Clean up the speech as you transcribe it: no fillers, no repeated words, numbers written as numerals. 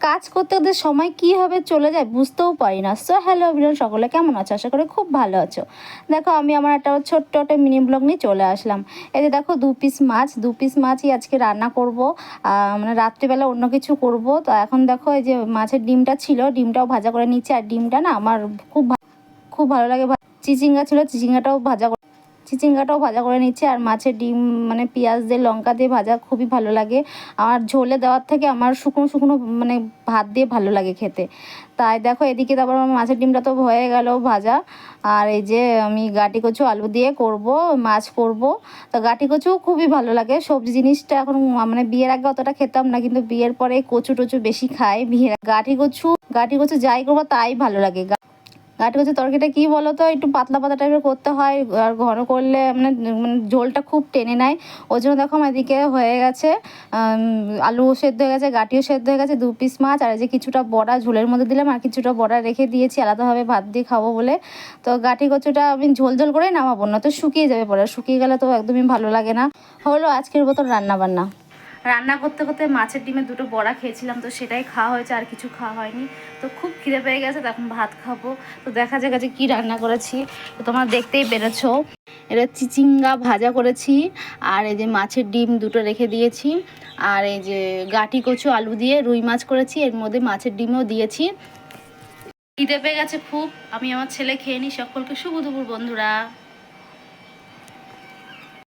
কাজ করতে ওদের সময় কীভাবে চলে যায় বুঝতেও পারি না। সো হ্যালো এভরিওয়ান, সকলে কেমন আছো? আশা করি খুব ভালো আছো। দেখো আমি আমার একটা ছোট্ট একটা মিনি ব্লগ নিয়ে চলে আসলাম। এই যে দেখো দু পিস মাছই আজকে রান্না করব, মানে রাত্রিবেলা অন্য কিছু করব। তো এখন দেখো এই যে মাছের ডিমটা ছিল, ডিমটাও ভাজা করে নিচ্ছি। আর ডিমটা না আমার খুব ভালো লাগে। চিচিঙ্গা ছিল, চিচিঙ্গাটাও ভাজা করে নিচ্ছে। আর মাছের ডিম মানে পেঁয়াজ দিয়ে লঙ্কা দিয়ে ভাজা খুবই ভালো লাগে। আমার ঝোলে দেওয়ার থেকে আমার শুকনো শুকনো মানে ভাত দিয়ে ভালো লাগে খেতে। তাই দেখো এদিকে তারপর আমার মাছের ডিমটা তো হয়ে গেল ভাজা। আর এই যে আমি গাটি কচু আলু দিয়ে করব, মাছ করব। তো গাটি কচু খুবই ভালো লাগে সবজি জিনিসটা। এখন মানে বিয়ের আগে অতটা খেতাম না, কিন্তু বিয়ের পরে কচু টচু বেশি খাই। গাটি কচু যাই করবো তাই ভালো লাগে। গাটি কচুর তরকারিটা কী বলো তো, একটু পাতলা পাতলা টাইপের করতে হয়, আর ঘন করলে মানে মানে ঝোলটা খুব টেনে নেয়। ওই জন্য দেখো আমার এদিকে হয়ে গেছে, আলু সেদ্ধ হয়ে গেছে, গাটিও সেদ্ধ হয়ে গেছে, 2 পিস মাছ। আর এই যে কিছুটা বড়া ঝোলের মধ্যে দিলাম, আর কিছুটা বড়া রেখে দিয়েছি আলাদাভাবে ভাত দিয়ে খাবো বলে। তো গাটি কচুটা আমি ঝোল ঝোল করেই নামাবো, না তো শুকিয়ে যাবে পরে, শুকিয়ে গেলে তো একদমই ভালো লাগে না। হলো আজকের মতো রান্না করতে করতে মাছের ডিমের 2টো বড়া খেয়েছিলাম, তো সেটাই খাওয়া হয়েছে, আর কিছু খাওয়া হয়নি। তো খুব খিদে পেয়ে গেছে, তো এখন ভাত খাবো। তো দেখা যাক আজকে কী রান্না করেছি, তো তোমরা দেখতেই পেরেছো। এটা চিচিঙ্গা ভাজা করেছি, আর এই যে মাছের ডিম 2টো রেখে দিয়েছি, আর এই যে গাটি কচু আলু দিয়ে রুই মাছ করেছি, এর মধ্যে মাছের ডিমও দিয়েছি। খিদে পেয়ে গেছে খুব, আমি আমার ছেলে খেয়ে নিই। সকলকে শুভ দুপুর বন্ধুরা।